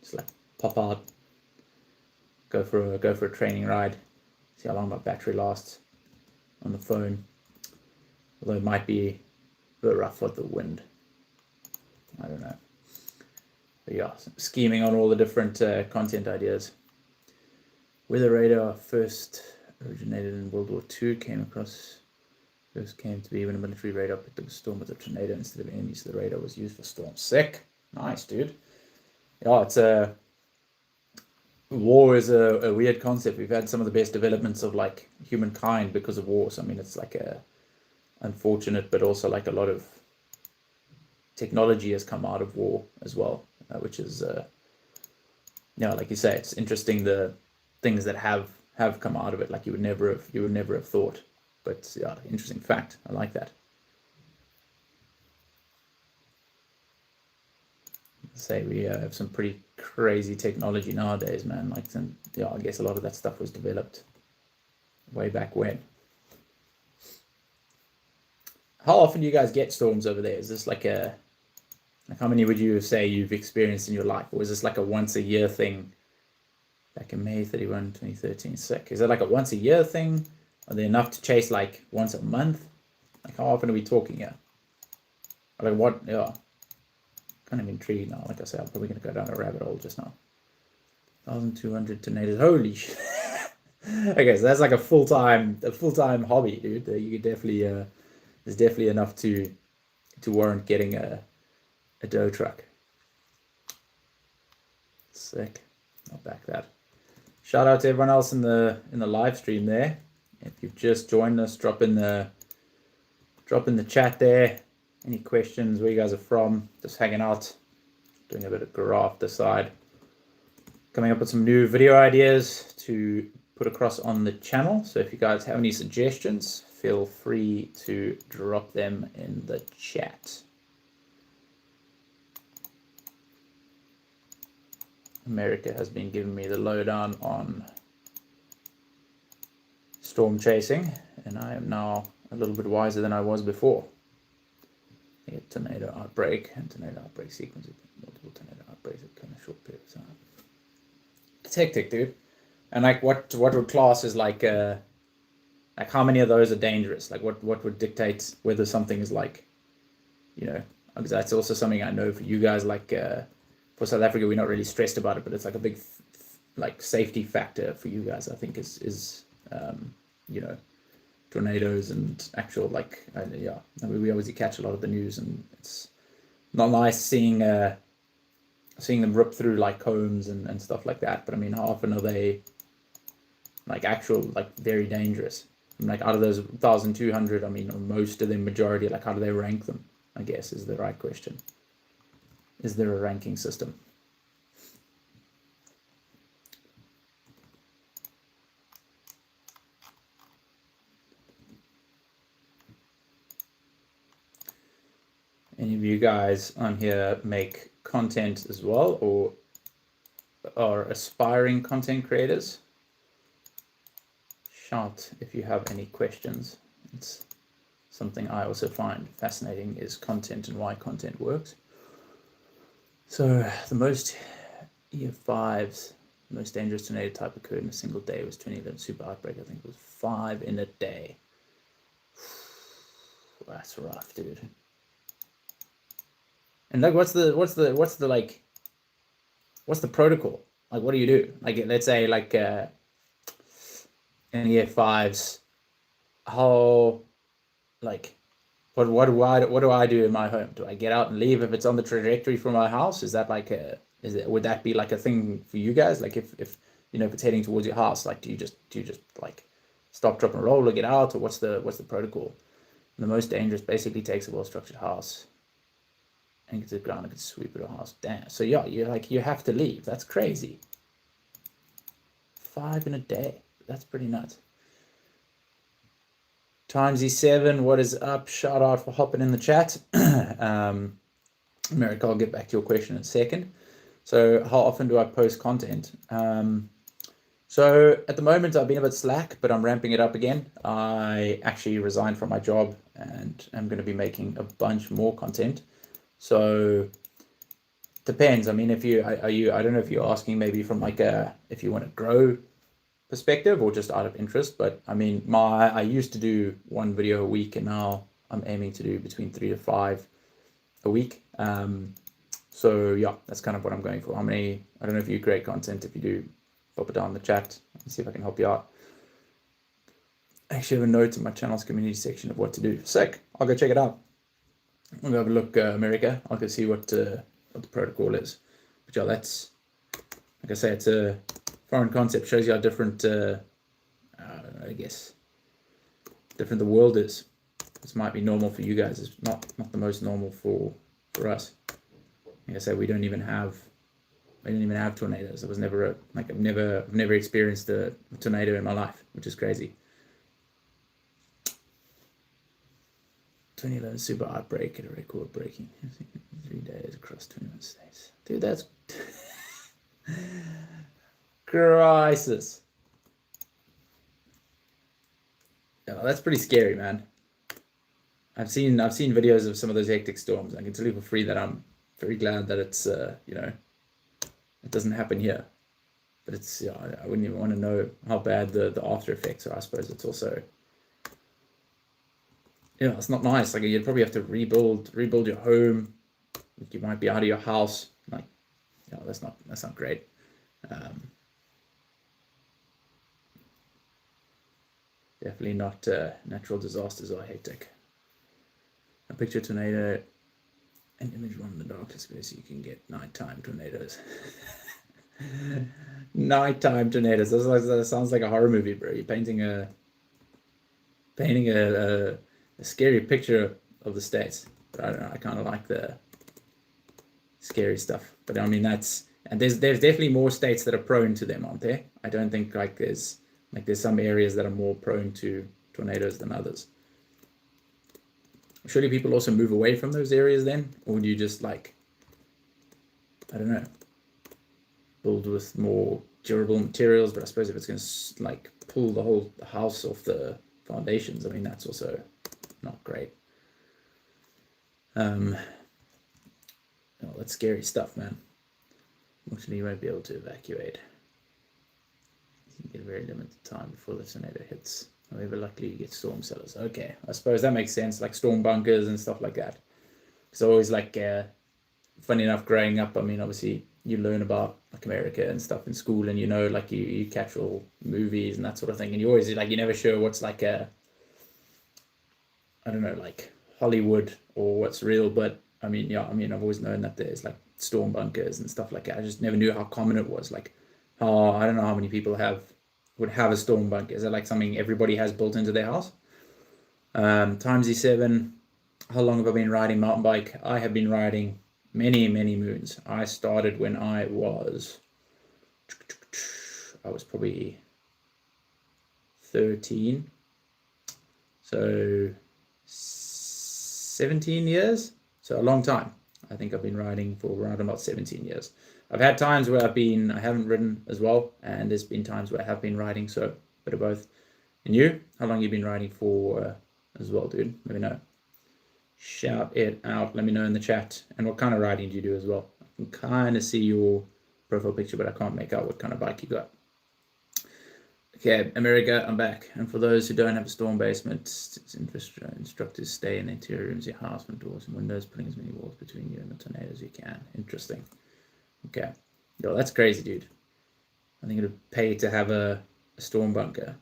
Just like pop out, go for a training ride, see how long my battery lasts on the phone. Although it might be a bit rough with the wind. I don't know. But yeah, scheming on all the different content ideas. Weather radar first originated in World War II, first came to be when a military radar picked up a storm with a tornado instead of enemies. The radar was used for storms. Sick. Nice, dude. Yeah, it's war is a weird concept. We've had some of the best developments of like humankind because of war. So I mean, it's like a unfortunate, but also like a lot of technology has come out of war as well, which is like you say, it's interesting the things that have come out of it. Like you would never have thought. But yeah, interesting fact. I like that. Say we have some pretty crazy technology nowadays, man. Like, I guess a lot of that stuff was developed way back when. How often do you guys get storms over there? Is this like how many would you say you've experienced in your life? Or is this like a once a year thing? Back in May 31, 2013, sick. Is it like a once a year thing? Are they enough to chase like once a month? Like, how often are we talking here? Like, what? Yeah, kind of intrigued now. Like I said, I'm probably gonna go down a rabbit hole just now. 1,200 tornadoes. Holy shit. Okay, so that's like a full-time hobby, dude. You could definitely there's definitely enough to warrant getting a dough truck. Sick. I'll back that. Shout out to everyone else in the live stream there. If you've just joined us, drop in the chat there. Any questions, where you guys are from? Just hanging out, doing a bit of graph this side. Coming up with some new video ideas to put across on the channel. So if you guys have any suggestions, feel free to drop them in the chat. America has been giving me the lowdown on storm chasing, and I am now a little bit wiser than I was before. A tornado outbreak and tornado outbreak sequence, multiple tornado outbreaks in a short period of time. It's hectic, dude. And like, what would class is like how many of those are dangerous? Like, what would dictate whether something is like, because that's also something I know for you guys. Like, for South Africa, we're not really stressed about it, but it's like a big like safety factor for you guys. I think is tornadoes and actual like I mean, we obviously catch a lot of the news, and it's not nice seeing them rip through like homes and stuff like that. But I mean, how often are they like actual like very dangerous? And, like, out of those 1,200, I mean, most of them, majority, like, how do they rank them? I guess is the right question. Is there a ranking system? Any of you guys on here make content as well, or are aspiring content creators, shout if you have any questions. It's something I also find fascinating, is content and why content works. So the most EF5s, most dangerous tornado type occurred in a single day was 2011 super outbreak. I think it was 5 in a day. That's rough, dude. And like, what's the protocol? Like, what do you do? Like, let's say like in EF5s, how, like, what do I do in my home? Do I get out and leave if it's on the trajectory from my house? Is that like would that be like a thing for you guys? Like, if you know, if it's heading towards your house, like, do you just like stop, drop, and roll, or get out, or what's the protocol? And the most dangerous basically takes a well-structured house and gets to the ground and can sweep it or house. Damn. So yeah, you have to leave. That's crazy. 5 in a day. That's pretty nuts. Timesy7, what is up? Shout out for hopping in the chat. America, I'll get back to your question in a second. So how often do I post content? So at the moment I've been a bit slack, but I'm ramping it up again. I actually resigned from my job and I'm going to be making a bunch more content. So depends. I mean, if you I don't know if you're asking maybe from like if you want to grow perspective or just out of interest, but I mean, I used to do 1 video a week, and now I'm aiming to do between 3 to 5 a week. So yeah, that's kind of what I'm going for. I don't know if you create content. If you do, pop it down in the chat. Let's see if I can help you out. I actually have a note in my channel's community section of what to do. Sick. I'll go check it out. I'll go have a look, America. I'll go see what the protocol is. But yeah, that's, like I say, it's a foreign concept. Shows you how different, I guess, different the world is. This might be normal for you guys. It's not the most normal for us. Like I say, we don't even have tornadoes. It was never I've never experienced a tornado in my life, which is crazy. 2011 super outbreak at a record breaking 3 days across 21 states. Dude, that's crisis. Yeah, that's pretty scary, man. I've seen videos of some of those hectic storms. I can tell you for free that I'm very glad that it's you know, it doesn't happen here. But it's, yeah, I wouldn't even want to know how bad the after effects are. I suppose it's also, yeah, it's not nice. Like, you'd probably have to rebuild your home. You might be out of your house. Like, yeah, that's not great. Definitely not natural disasters are hectic. I picture a tornado, an image one in the darkest space, so you can get nighttime tornadoes. Nighttime tornadoes. That sounds like a horror movie, bro. You're painting a scary picture of the States. But I don't know. I kind of like the scary stuff. But I mean, there's definitely more states that are prone to them, aren't there? I don't think there's some areas that are more prone to tornadoes than others. Surely people also move away from those areas then, or do you just, like, I don't know, build with more durable materials? But I suppose if it's going to, like, pull the whole house off the foundations, I mean, that's also not great. Oh, that's scary stuff, man. Unfortunately, you won't be able to evacuate. You get a very limited time before the tornado hits. However, luckily you get storm cellars. Okay, I suppose that makes sense, like storm bunkers and stuff like that. It's always like, funny enough, growing up, I mean, obviously you learn about like America and stuff in school, and you know, like you catch all movies and that sort of thing, and you always like, you're never sure what's like I don't know, like Hollywood or what's real. But I mean, yeah, I mean, I've always known that there's like storm bunkers and stuff like that. I just never knew how common it was. Like, I don't know how many people would have a storm bunker. Is that like something everybody has built into their house? Timesy7, how long have I been riding mountain bike? I have been riding many moons. I started when I was probably 13, so 17 years. So a long time. I think I've been riding for around about 17 years. I've had times where I haven't ridden as well, and there's been times where I have been riding, so a bit of both. And you? How long you been riding for as well, dude? Let me know. Shout it out. Let me know in the chat. And what kind of riding do you do as well? I can kind of see your profile picture, but I can't make out what kind of bike you got. Okay, America, I'm back. And for those who don't have a storm basement, instructors stay in the interior rooms, your house, with doors and windows, putting as many walls between you and the tornado as you can. Interesting. Okay. Yo, that's crazy, dude. I think it would pay to have a storm bunker.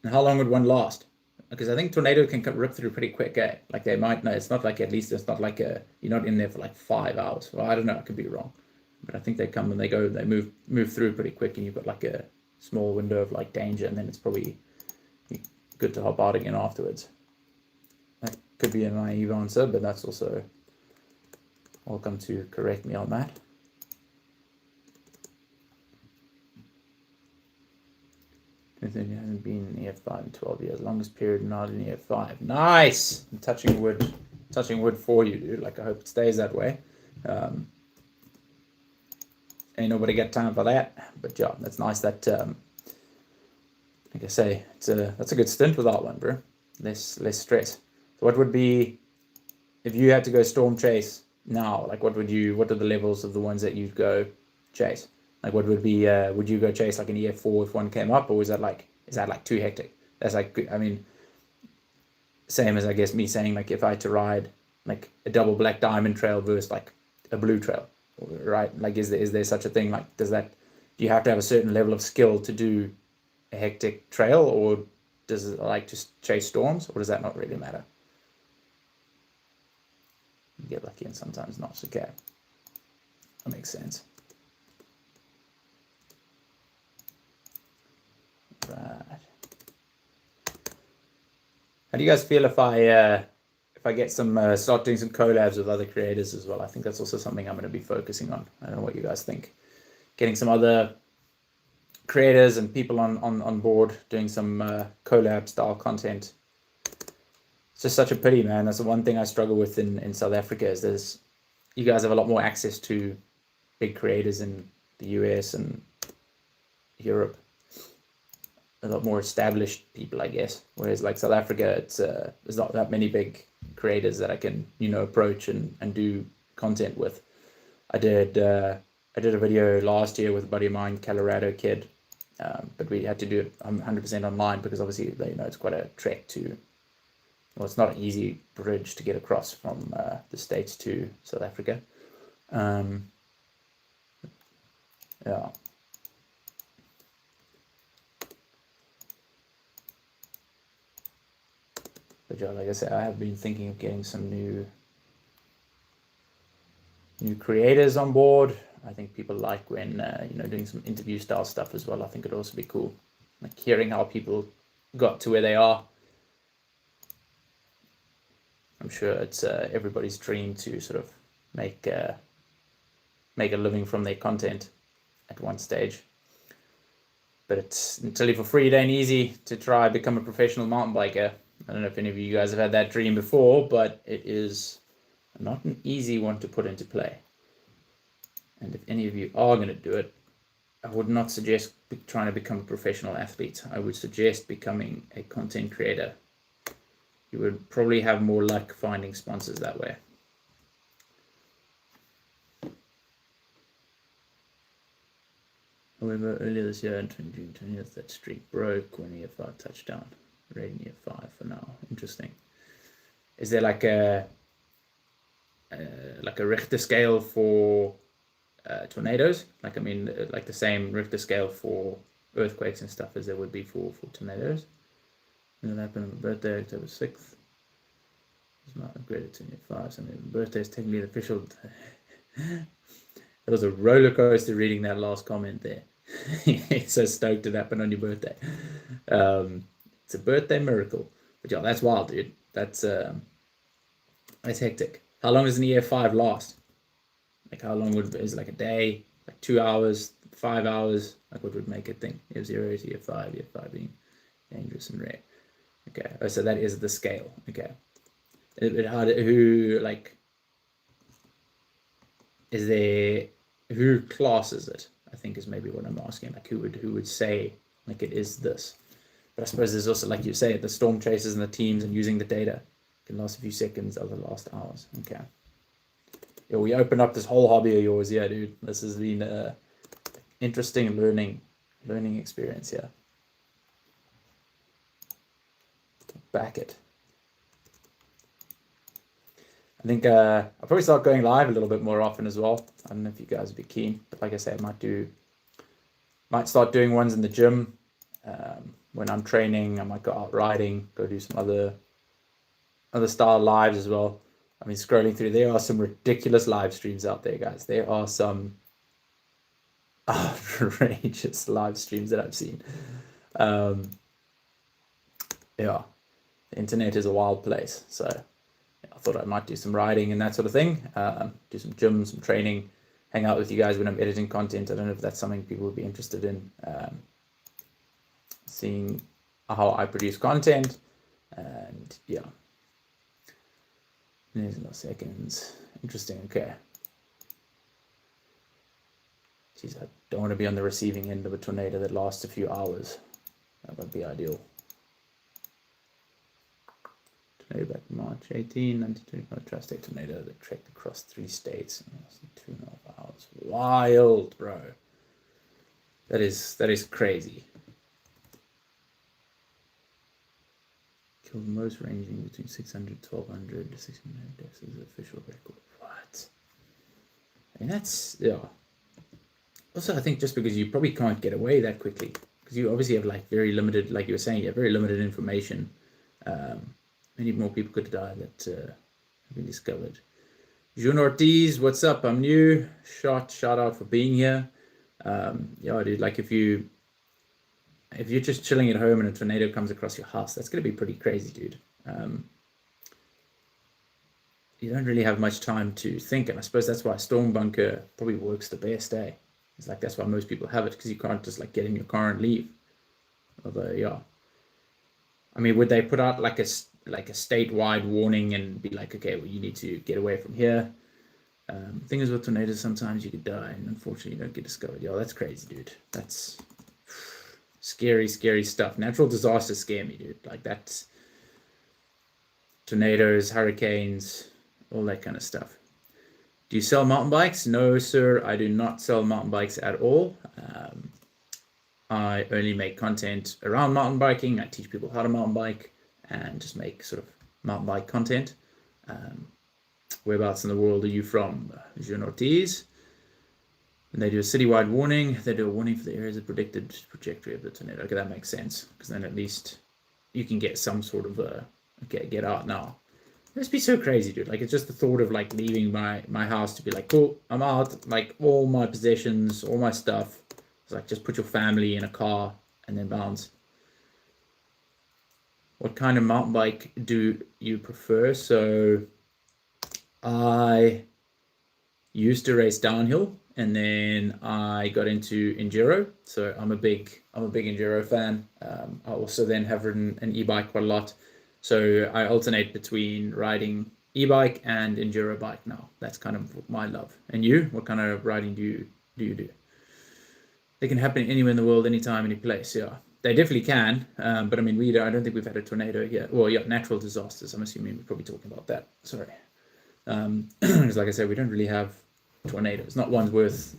And how long would one last? Because I think tornado can rip through pretty quick, eh? Like they might know. It's not like, at least it's not like you're not in there for like 5 hours. Well, I don't know. I could be wrong. But I think they come and they go, they move through pretty quick, and you've got like a small window of like danger, and then it's probably good to hop out again afterwards. That could be a naive answer, but that's also welcome to correct me on that. It hasn't been in EF5 in 12 years. Longest period not in EF5. Nice! I'm touching wood for you, dude. Like, I hope it stays that way. Ain't nobody got time for that. But yeah, that's nice that, like I say, that's a good stint with that one, bro. Less stress. So what would be, if you had to go storm chase now, like what are the levels of the ones that you'd go chase? Like what would be, would you go chase like an EF4 if one came up, or is that like too hectic? That's like, I mean, same as I guess me saying like if I had to ride like a double black diamond trail versus like a blue trail, right? Like is there such a thing? Like do you have to have a certain level of skill to do a hectic trail, or does it like just chase storms, or does that not really matter? You get lucky and sometimes not. Okay, that makes sense. Right. How do you guys feel if I get some start doing some collabs with other creators as well? I think that's also something I'm going to be focusing on. I don't know what you guys think. Getting some other creators and people on board doing some collab style content. It's just such a pity, man. That's the one thing I struggle with in South Africa is you guys have a lot more access to big creators in the US and Europe. A lot more established people, I guess. Whereas like South Africa, it's there's not that many big creators that I can approach and do content with. I did a video last year with a buddy of mine, Colorado kid, but we had to do it 100% online because obviously it's quite a trek to. Well, it's not an easy bridge to get across from the States to South Africa. Yeah. But yeah, like I said, I have been thinking of getting some new creators on board. I think people like when doing some interview style stuff as well. I think it'd also be cool, like hearing how people got to where they are. I'm sure it's everybody's dream to sort of make a living from their content at one stage. But it's entirely for free. It ain't easy to try become a professional mountain biker. I don't know if any of you guys have had that dream before, but it is not an easy one to put into play. And if any of you are going to do it, I would not suggest trying to become a professional athlete. I would suggest becoming a content creator. You would probably have more luck finding sponsors that way. However, earlier this year in June 20th, that streak broke when EF5 touched down. Rating EF5 for now. Interesting. Is there like a Richter scale for tornadoes? Like, I mean, like the same Richter scale for earthquakes and stuff as there would be for tornadoes? And that happened on my birthday, October 6th. It's not upgraded to EF5, so my birthday is technically the official. It was a roller coaster reading that last comment there. So stoked it happened on your birthday. It's a birthday miracle. But yeah, that's wild, dude. That's hectic. How long does an EF5 last? Like how long is it like a day, like 2 hours, 5 hours? Like what would make it think? EF0 to EF5, EF5 being dangerous and rare. Okay. Oh, so that is the scale. Okay. Who like is there, who classes it, I think is maybe what I'm asking. Like who would say like it is this? But I suppose there's also, like you say, the storm chasers and the teams and using the data can last a few seconds, other last hours. Okay. Yeah, we opened up this whole hobby of yours. Yeah, dude. This has been a interesting learning experience here. Back it. I think I'll probably start going live a little bit more often as well. I don't know if you guys would be keen, but like I say, might start doing ones in the gym. When I'm training, I might go out riding, go do some other style lives as well. I mean, scrolling through, there are some ridiculous live streams out there, guys. There are some outrageous live streams that I've seen. Yeah, the internet is a wild place. So yeah, I thought I might do some riding and that sort of thing. Do some gym, some training, hang out with you guys when I'm editing content. I don't know if that's something people would be interested in. Seeing how I produce content, and yeah. There's no seconds. Interesting. Okay. Jeez, I don't want to be on the receiving end of a tornado that lasts a few hours. That would be ideal. Tornado back in March 18, 1925 tri-state tornado that trekked across 3 states in 2.5 hours. Wild, bro. That is crazy. Killed most ranging between 600, 1200, 600 deaths is the official record. What? I mean, that's, yeah. Also, I think just because you probably can't get away that quickly, because you obviously have like very limited, like you were saying, you have very limited information. Many more people could die that have been discovered. June Ortiz, what's up? I'm new. Shout out for being here. Yeah, dude, like if you're just chilling at home and a tornado comes across your house, that's going to be pretty crazy, dude. You don't really have much time to think, and I suppose that's why a storm bunker probably works the best, eh? It's like that's why most people have it, because you can't just like get in your car and leave. Although, yeah, I mean, would they put out like a statewide warning and be like, okay, well, you need to get away from here? Thing is, with tornadoes, sometimes you could die, and unfortunately, you don't get discovered. Yeah, that's crazy, dude. That's scary stuff. Natural disasters scare me, dude. Like that's tornadoes, hurricanes, all that kind of stuff. Do you sell mountain bikes? No, sir, I do not sell mountain bikes at all. I only make content around mountain biking. I teach people how to mountain bike and just make sort of mountain bike content. Whereabouts in the world are you from? Jean Ortiz. And they do a citywide warning. They do a warning for the areas of predicted trajectory of the tornado. Okay, that makes sense, because then at least you can get some sort of okay, get out now. It must be so crazy, dude. Like, it's just the thought of like leaving my house to be like, cool, I'm out. Like all my possessions, all my stuff. It's like just put your family in a car and then bounce. What kind of mountain bike do you prefer? So I used to race downhill, and then I got into enduro. So I'm a big enduro fan. I also then have ridden an e-bike quite a lot. So I alternate between riding e-bike and enduro bike now. That's kind of my love. And you, what kind of riding do you do? They can happen anywhere in the world, anytime, any place. Yeah, they definitely can. But I mean, I don't think we've had a tornado here. Well, yeah, natural disasters. I'm assuming we're probably talking about that. Sorry. Because like I said, we don't really have tornadoes. Not one's worth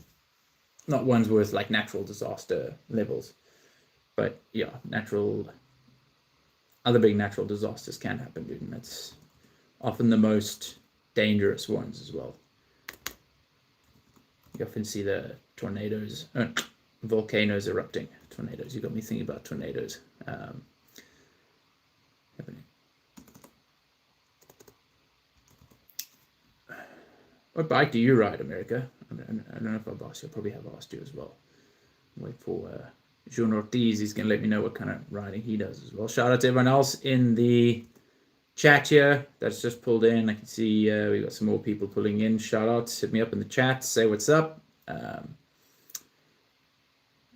like natural disaster levels. But yeah, other big natural disasters can happen, dude, and that's often the most dangerous ones as well. You often see the tornadoes, volcanoes erupting. Tornadoes. You got me thinking about tornadoes. What bike do you ride, America? I don't know if I've asked you. I probably have asked you as well. Wait for Jean Ortiz. He's going to let me know what kind of riding he does as well. Shout out to everyone else in the chat here that's just pulled in. I can see we got some more people pulling in. Shout outs. Hit me up in the chat. Say what's up.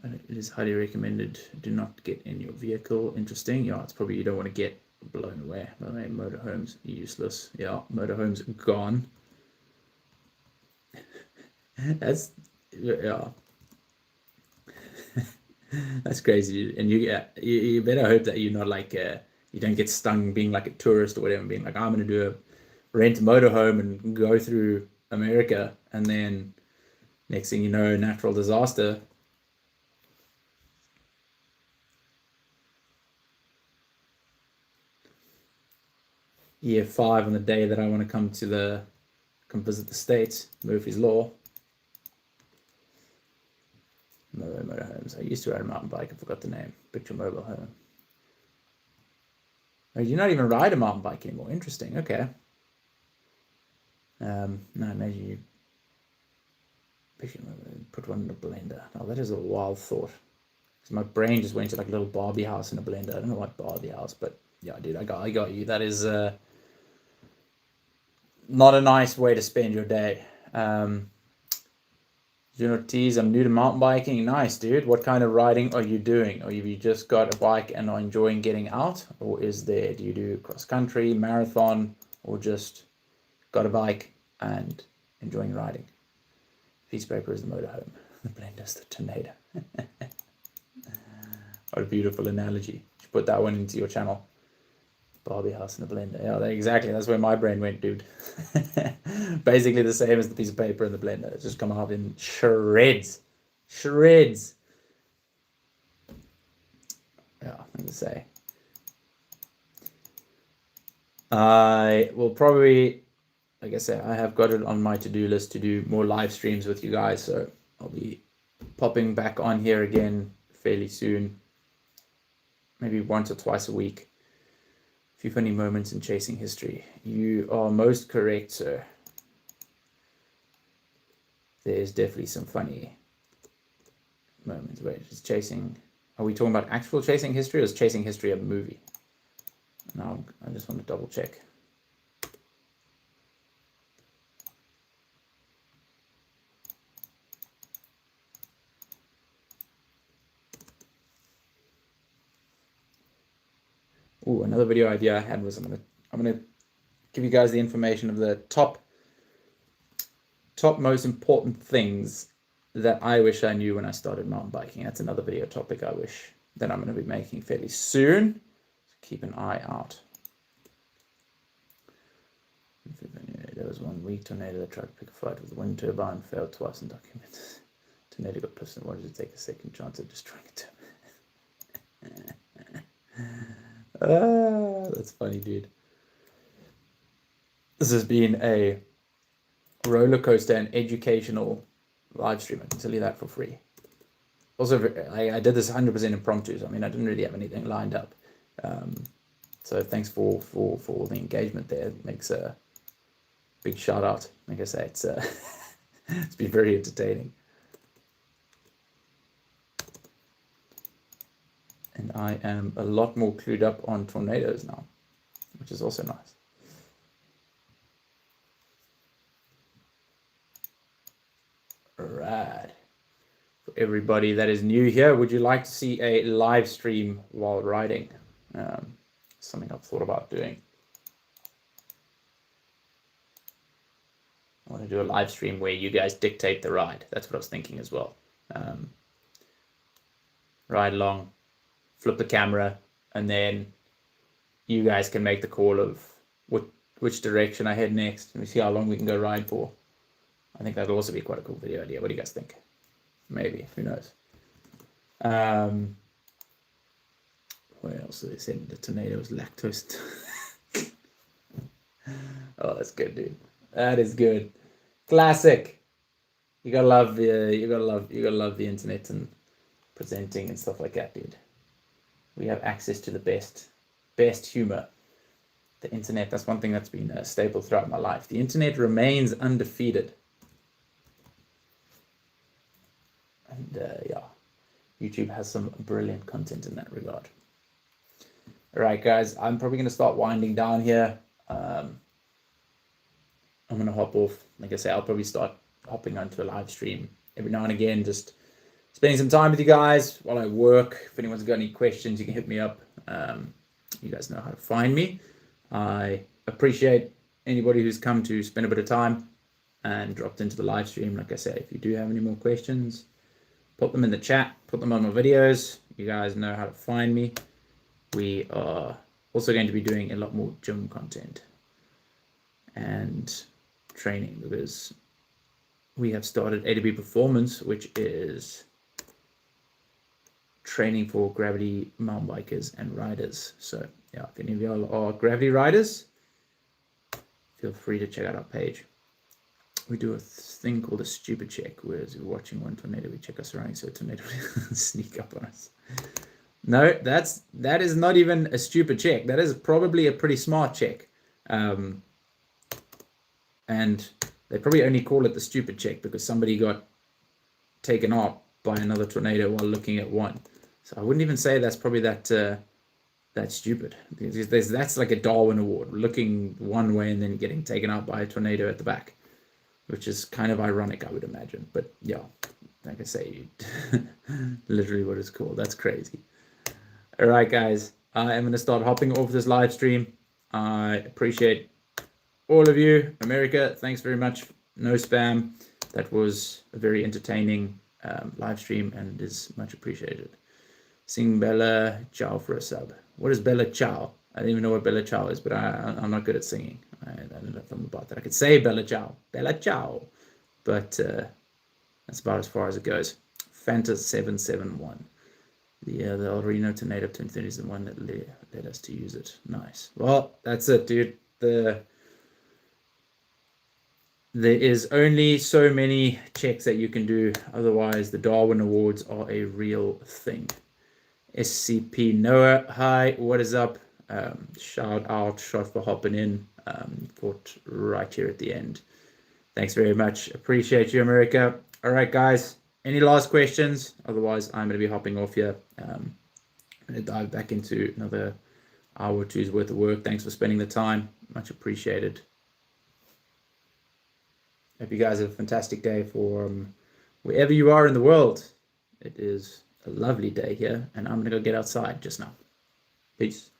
It is highly recommended. Do not get in your vehicle. Interesting. Yeah, it's probably you don't want to get blown away. By the way, motorhomes useless. Yeah, motorhomes gone. That's yeah. That's crazy. And you better hope that you're not like you don't get stung being like a tourist or whatever, being like, I'm gonna do a rent a motorhome and go through America, and then next thing you know, natural disaster. Year 5 on the day that I want to come visit the States, Murphy's Law. Motorhomes. I used to ride a mountain bike. I forgot the name. Picture mobile home. Oh, you not even ride a mountain bike anymore. Interesting. Okay. No, imagine you put one in a blender. Oh, that is a wild thought. Because my brain just went to like a little Barbie house in a blender. I don't know what Barbie house, but yeah, dude, I got you. That is not a nice way to spend your day. Ortiz, I'm new to mountain biking. Nice, dude. What kind of riding are you doing? Or have you just got a bike and are enjoying getting out? Or do you do cross country, marathon, or just got a bike and enjoying riding? Piece of paper is the motorhome. The blender's the tornado. What a beautiful analogy. You should put that one into your channel. Barbie house and a blender. Yeah, exactly. That's where my brain went, dude. Basically the same as the piece of paper and the blender. It's just come out in shreds. Shreds. Yeah, I'm going to say. I will probably, like I say, I have got it on my to-do list to do more live streams with you guys. So I'll be popping back on here again fairly soon. Maybe once or twice a week. A few funny moments in chasing history. You are most correct, sir. There's definitely some funny moments. Wait, is chasing... Are we talking about actual chasing history or is chasing history a movie? No, I just want to double check. Ooh, another video idea I had was I'm gonna give you guys the information of the top most important things that I wish I knew when I started mountain biking. That's another video topic I wish that I'm going to be making fairly soon. So keep an eye out. There was one weak tornado that tried to pick a fight with the wind turbine, failed twice in documents. Tornado got pissed and wanted to take a second chance at destroying it. That's funny, dude. This has been a roller coaster and educational live stream. I can tell you that for free. Also, I did this 100% impromptu. So, I mean, I didn't really have anything lined up. So thanks for all the engagement there. It makes a big shout out. Like I say, it's it's been very entertaining. And I am a lot more clued up on tornadoes now, which is also nice. Right. For everybody that is new here, would you like to see a live stream while riding? Something I've thought about doing. I want to do a live stream where you guys dictate the ride. That's what I was thinking as well. Ride along, flip the camera, and then you guys can make the call of which direction I head next. Let me see how long we can go ride for. I think that'll also be quite a cool video idea. What do you guys think? Maybe, who knows? Where else they said the tornado was lactose? Oh, that's good, dude. That is good. Classic. You gotta love the internet and presenting and stuff like that, dude. We have access to the best humor. The internet, that's one thing that's been a staple throughout my life. The internet remains undefeated. And yeah, YouTube has some brilliant content in that regard. All right, guys, I'm probably going to start winding down here. I'm going to hop off. Like I say, I'll probably start hopping onto a live stream every now and again, just spending some time with you guys while I work. If anyone's got any questions, you can hit me up. You guys know how to find me. I appreciate anybody who's come to spend a bit of time and dropped into the live stream. Like I said, if you do have any more questions, put them in the chat, put them on my videos. You guys know how to find me. We are also going to be doing a lot more gym content and training, because we have started A2B Performance, which is training for gravity mountain bikers and riders. So yeah, if any of y'all are gravity riders, feel free to check out our page. We do a thing called a stupid check, whereas we're watching one tornado, we check us running, so a tornado will sneak up on us. No, that is not even a stupid check. That is probably a pretty smart check. And they probably only call it the stupid check because somebody got taken out by another tornado while looking at one. So I wouldn't even say that's probably that stupid. That's like a Darwin Award, looking one way and then getting taken out by a tornado at the back, which is kind of ironic, I would imagine. But yeah, like I say, literally what it's called. That's crazy. All right, guys, I am going to start hopping off this live stream. I appreciate all of you. America, thanks very much. No spam. That was a very entertaining live stream and is much appreciated. Sing Bella Ciao for a sub. What is Bella Ciao? I don't even know what Bella Ciao is, but I'm not good at singing. I don't know if I'm about that. I could say Bella Ciao, but that's about as far as it goes. Fanta 771. The El Reno Tornado 2030 is the one that led us to use it. Nice. Well, that's it, dude. There is only so many checks that you can do. Otherwise, the Darwin Awards are a real thing. SCP Noah, hi, what is up? Shout out, shot for hopping in. Fought right here at the end. Thanks very much. Appreciate you, America. All right, guys. Any last questions? Otherwise, I'm going to be hopping off here. I'm going to dive back into another hour or two's worth of work. Thanks for spending the time. Much appreciated. Hope you guys have a fantastic day for wherever you are in the world. It is a lovely day here, and I'm going to go get outside just now. Peace.